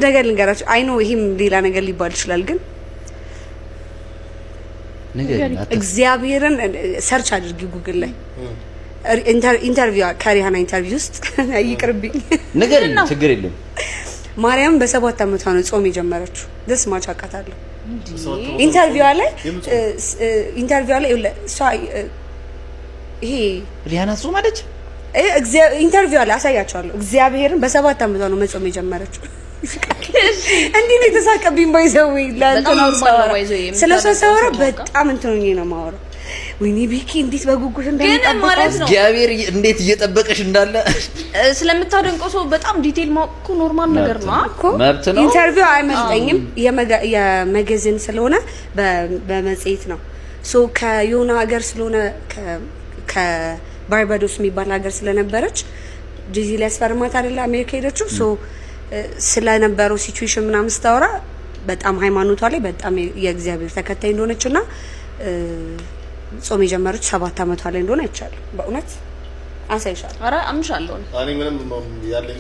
ነገር ልንገራችሁ አይ ኖ ይሄም ሌላ ነገር ሊባል ይችላል ግን ነገር እግዚአብሔርን ሰርች አድርጊ ጉግል ላይ ኢንተርቪው ከሪሃና ኢንተርቪው ውስጥ ይቅርብኝ ነገር ችግር የለም ማርያም በ7 አመቷ ነው ጾም የጀመረችው ደስ ማች አቃታለሁ ኢንተርቪው ላይ እሷ ይሄ ሪሃና ጾም አለች ኢንተርቪው ላይ አሳያቸዋለሁ እግዚአብሔርን በ7 አመቷ ነው መጾም የጀመረችው እንዴ ነው ተሳቀብኝ ባይዘው ለአንተው ስለሰው በጣም እንትኑኝ ነው ማወራው ወይኔ ቢኪ እንዴት በጉጉት እንደምትጠብቀው እግዚአብሔር እንዴት እየጠበቀሽ እንዳለ ስለምታደንቀው ሰው በጣም ዲቴል ማውቁ ኖርማል ነገር ነው እኮ መብት ነው ኢንተርቪው አይመስለኝም የመጋዚን ስለሆነ በመጽሔት ነው ሶ ከዮና ሀገር ስለሆነ ከባርባዶስ የሚባል ሀገር ስለነበረች ዲዚ ሊያስፈርማት አይደለ አሜሪካ ሄደችው ሶ ስለነበረው ሲቹዌሽን ምናምን ስታወራ በጣም ሃይማኖቷ ላይ በጣም የእግዚአብሔር ተከታይ እንደሆነችና ጾም የጀመረች 7 አመቷ ላይ እንደሆነ አይቻለሁ በእውነት አሳይሻለሁ አረ አምሻለሁ እኔ ምንም ያለኝ